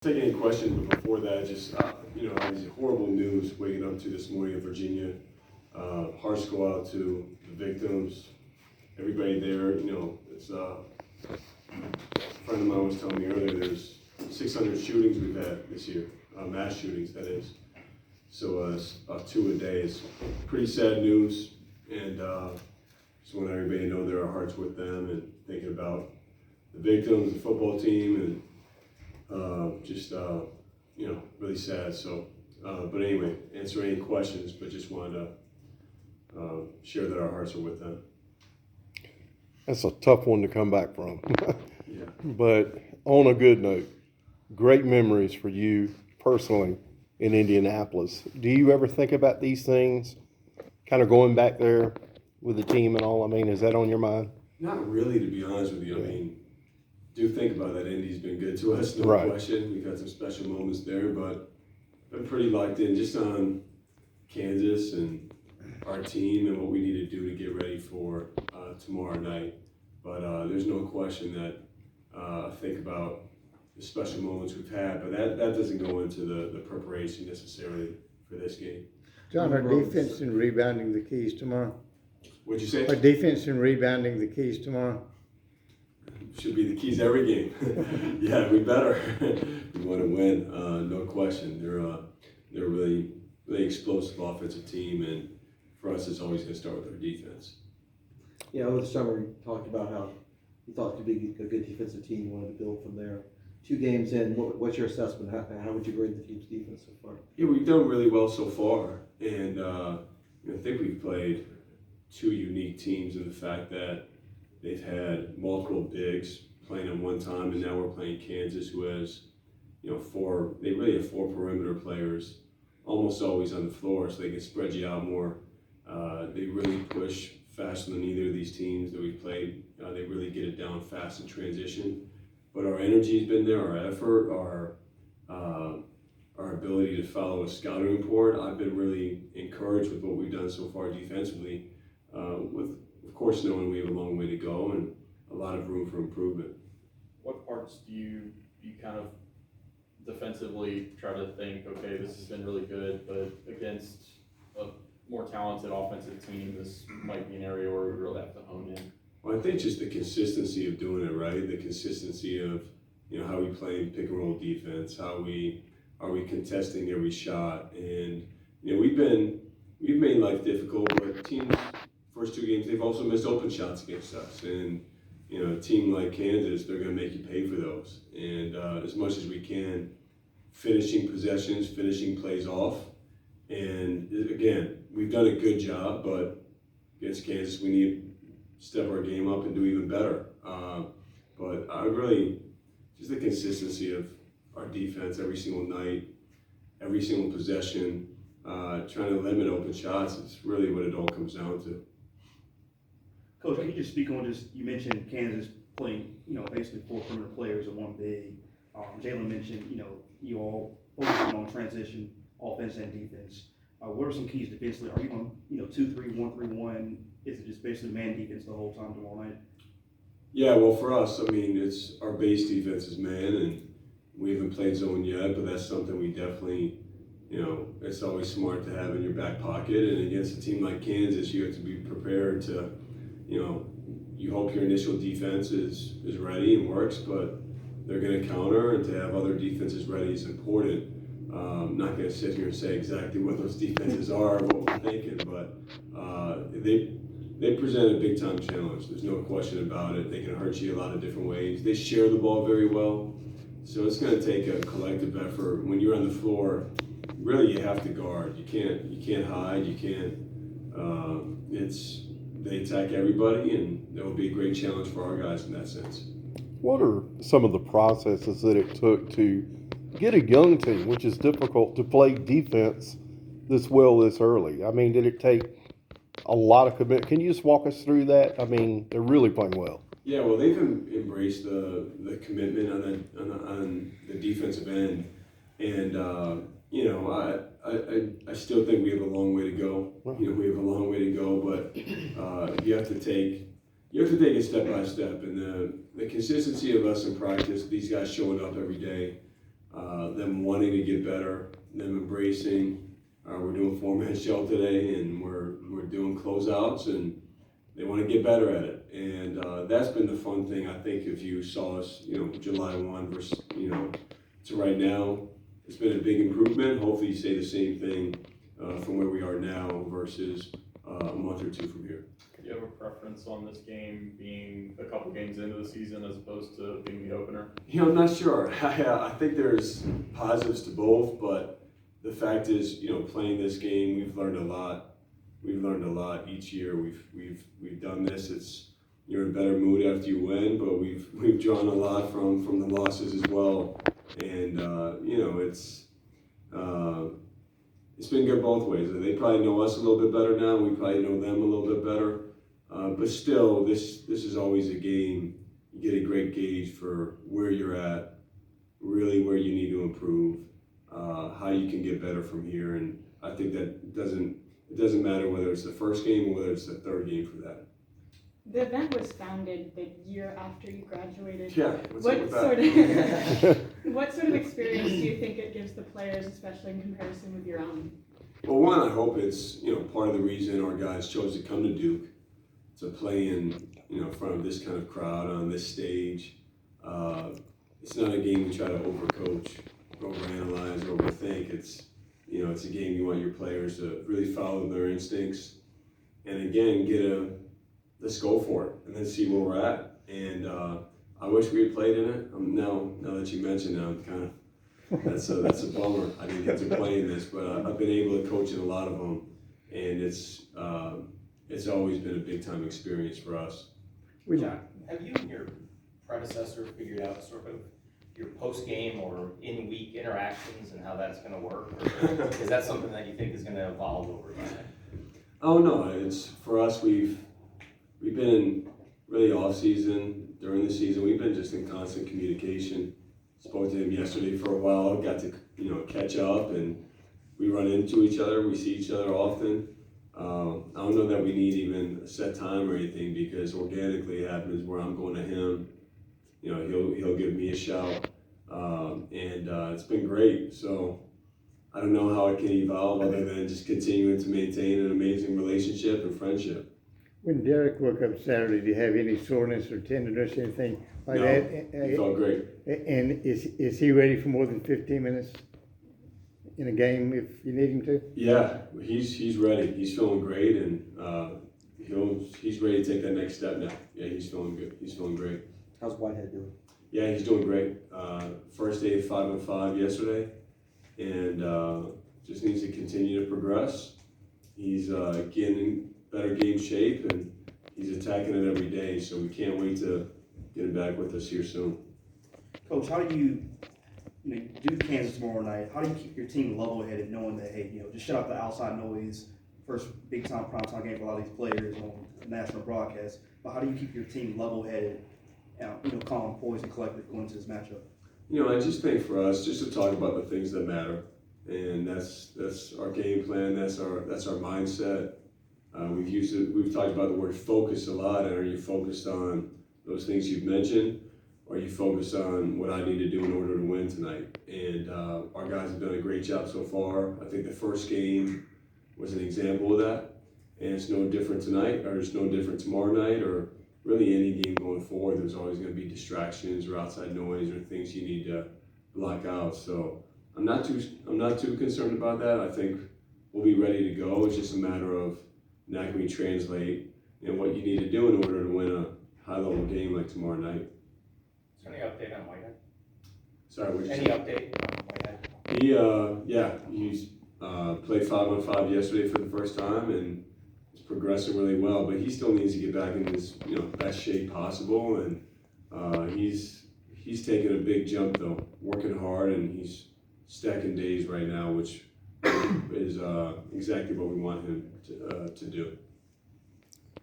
Take any questions, but before that, just these horrible news waking up to this morning in Virginia. Hearts go out to the victims, everybody there. It's a friend of mine was telling me earlier. There's 600 shootings we've had this year, mass shootings, that is. So it's about 2 a day. It's pretty sad news, and just want everybody to know there are hearts with them and thinking about the victims, the football team, and really sad. So, but anyway, answer any questions, but just wanted to share that our hearts are with them. That's a tough one to come back from. Yeah. But on a good note, great memories for you personally in Indianapolis. Do you ever think about these things, kind of going back there with the team and all? I mean, is that on your mind? Not really, to be honest with you. I mean, do think about that. Indy's been good to us, no Right. question. We've had some special moments there, but been pretty locked in just on Kansas and our team and what we need to do to get ready for tomorrow night. But there's no question that I think about the special moments we've had, but that doesn't go into the preparation necessarily for this game. John, are defense and rebounding the keys tomorrow? What'd you say? Are defense and rebounding the keys tomorrow? Should be the keys every game. Yeah, we better. We want to win, no question. They're a really explosive offensive team, and for us, it's always going to start with our defense. Yeah, over the summer, you talked about how you thought it could be a good defensive team. You wanted to build from there. 2 games in, what's your assessment? How would you grade the team's defense so far? Yeah, we've done really well so far, and I think we've played 2 unique teams in the fact that they've had multiple bigs playing at one time, and now we're playing Kansas, who has, 4. They really have 4 perimeter players, almost always on the floor, so they can spread you out more. They really push faster than either of these teams that we've played. They really get it down fast in transition. But our energy's been there, our effort, our ability to follow a scouting report. I've been really encouraged with what we've done so far defensively, with, of course, knowing we have a long way to go and a lot of room for improvement. What parts do you kind of defensively try to think, okay, this has been really good, but against a more talented offensive team, this might be an area where we really have to hone in? Well, I think just the consistency of doing it right, the consistency of how we play in pick and roll defense, how we are we contesting every shot, and we've made life difficult, but teams first 2 games they've also missed open shots against us, and a team like Kansas, they're going to make you pay for those, and as much as we can, finishing possessions, finishing plays off, and again, we've done a good job, but against Kansas we need to step our game up and do even better. But I really, just the consistency of our defense every single night, every single possession, trying to limit open shots is really what it all comes down to. Coach, can you just speak on just, you mentioned Kansas playing, basically 4 perimeter players and 1 big. Jalen mentioned, you all focusing on transition, offense and defense. What are some keys defensively? Are you on, 2-3-1-3-1? Is it just basically man defense the whole time tomorrow night? Yeah, well, for us, it's our base defense is man, and we haven't played zone yet, but that's something we definitely, it's always smart to have in your back pocket. And against a team like Kansas, you have to be prepared to, you hope your initial defense is ready and works, but they're going to counter, and to have other defenses ready is important. I'm not going to sit here and say exactly what those defenses are, what we're thinking, but they present a big time challenge. There's no question about it. They can hurt you a lot of different ways. They share the ball very well, so it's going to take a collective effort. When you're on the floor, really you have to guard. You can't hide. You can't. They attack everybody, and there will be a great challenge for our guys in that sense. What are some of the processes that it took to get a young team, which is difficult, to play defense this well this early? I mean, did it take a lot of commitment? Can you just walk us through that? I mean, they're really playing well. Yeah, well, they've embraced the commitment on the defensive end, and I still think we have a long way to go. We have a long way to go, but you have to take it step by step, and the consistency of us in practice, these guys showing up every day, them wanting to get better, them embracing. We're doing four-man show today, and we're doing closeouts, and they want to get better at it. And that's been the fun thing. I think if you saw us, July 1 versus, to right now, it's been a big improvement. Hopefully you say the same thing from where we are now versus a month or two from here. Do you have a preference on this game being a couple games into the season as opposed to being the opener? I'm not sure. I think there's positives to both, but the fact is, playing this game, we've learned a lot. We've learned a lot each year. We've done this. You're in a better mood after you win, but we've drawn a lot from the losses as well. And it's been good both ways. They probably know us a little bit better now. We probably know them a little bit better. But still, this is always a game. You get a great gauge for where you're at, really where you need to improve, how you can get better from here. And I think that it doesn't matter whether it's the first game or whether it's the third game for that. The event was founded the year after you graduated. Yeah, what's up with that? What sort of experience do you think it gives the players, especially in comparison with your own? Well, one, I hope it's part of the reason our guys chose to come to Duke, to play in front of this kind of crowd on this stage. It's not a game to try to overcoach, overanalyze, overthink. It's a game you want your players to really follow their instincts, and again let's go for it, and then see where we're at. And I wish we had played in it. Now that you mention it, I'm kind of that's a bummer. I didn't get to play in this, but I've been able to coach in a lot of them, and it's always been a big time experience for us. Jon, have you and your predecessor figured out sort of your post-game or in-week interactions and how that's going to work? Or is that something that you think is going to evolve over time? Oh no, it's for us. We've been in really off season, during the season. We've been just in constant communication. Spoke to him yesterday for a while. Got to catch up, and we run into each other. We see each other often. I don't know that we need even a set time or anything, because organically it happens where I'm going to him. He'll give me a shout, and it's been great. So I don't know how it can evolve other than just continuing to maintain an amazing relationship and friendship. When Derek woke up Saturday, do you have any soreness or tenderness, anything like No, that? he felt great. And is he ready for more than 15 minutes in a game if you need him to? Yeah, he's ready. He's feeling great, and he's ready to take that next step now. Yeah, he's feeling good. He's feeling great. How's Whitehead doing? Yeah, he's doing great. First day of 5-on-5 yesterday, and just needs to continue to progress. He's getting in better game shape, and he's attacking it every day. So we can't wait to get him back with us here soon. Coach, how do you do Kansas tomorrow night? How do you keep your team level-headed, knowing that, hey, just shut out the outside noise, first big-time primetime game for a lot of these players on national broadcast, but how do you keep your team level-headed, calm, poised, and collected going into this matchup? I just think for us, just to talk about the things that matter, and that's our game plan. That's our mindset. We've talked about the word focus a lot. And are you focused on those things you've mentioned? Or are you focused on what I need to do in order to win tonight? And our guys have done a great job so far. I think the first game was an example of that. And it's no different tonight, or it's no different tomorrow night, or really any game going forward. There's always going to be distractions or outside noise or things you need to block out. So I'm not too concerned about that. I think we'll be ready to go. It's just a matter of now can we translate what you need to do in order to win a high-level game like tomorrow night. Is there any update on Whitehead? Sorry, what did you Any say? update on Whitehead? He's played 5-on-5 yesterday for the first time, and he's progressing really well. But he still needs to get back in his best shape possible, and he's taking a big jump though, working hard, and he's stacking days right now, which is exactly what we want him to do.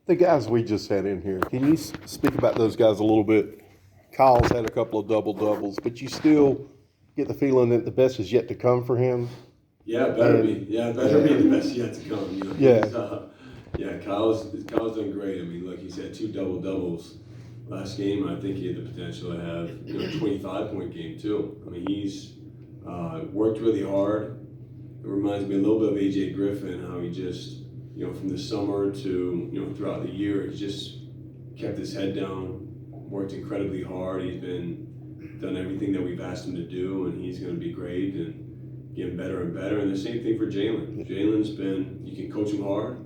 The guys we just had in here, can you speak about those guys a little bit? Kyle's had a couple of double-doubles, but you still get the feeling that the best is yet to come for him? Yeah, better be. Yeah, better be the best yet to come. Yeah. Kyle's done great. I mean, look, he's had 2 double-doubles last game. I think he had the potential to have 25-point game too. I mean, Worked really hard. It reminds me a little bit of AJ Griffin, how he just, from the summer to, throughout the year, he just kept his head down, worked incredibly hard. He's done everything that we've asked him to do, and he's going to be great and getting better and better. And the same thing for Jalen. Jalen's you can coach him hard.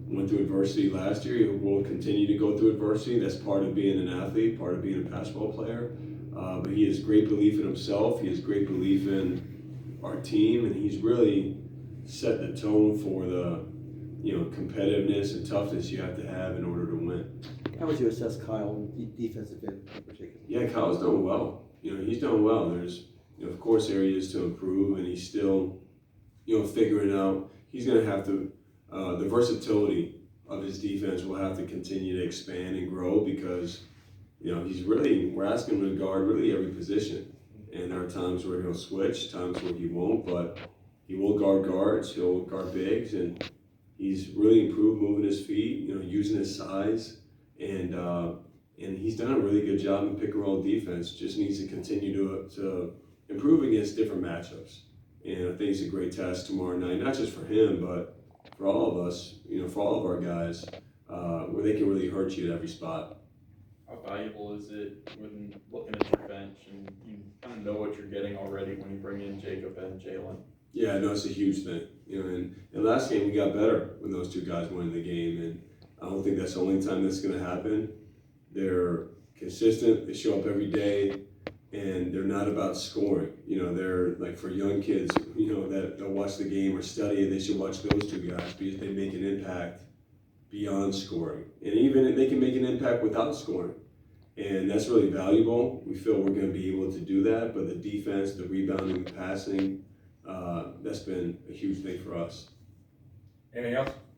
Went through adversity last year. He will continue to go through adversity. That's part of being an athlete, part of being a basketball player. But he has great belief in himself. He has great belief in our team, and he's really set the tone for the, competitiveness and toughness you have to have in order to win. How would you assess Kyle on the defensive end in particular? Yeah, Kyle's done well. He's done well. There's, of course, areas to improve, and he's still, figuring out. He's going to have to, the versatility of his defense will have to continue to expand and grow because, we're asking him to guard really every position. And there are times where he'll switch, times where he won't, but he will guard guards, he'll guard bigs, and he's really improved moving his feet, using his size. And he's done a really good job in pick and roll defense. Just needs to continue to improve against different matchups. And I think it's a great task tomorrow night, not just for him, but for all of us, for all of our guys, where they can really hurt you at every spot. How valuable is it when looking at your bench and you kind of know what you're getting already when you bring in Jacob and Jalen? Yeah, no, it's a huge thing. And last game we got better when those two guys went in the game, and I don't think that's the only time that's going to happen. They're consistent. They show up every day, and they're not about scoring. They're like for young kids, that they'll watch the game or study it. They should watch those two guys because they make an impact beyond scoring, and even they can make an impact without scoring. And that's really valuable. We feel we're going to be able to do that, but the defense, the rebounding, the passing, that's been a huge thing for us. Anything else?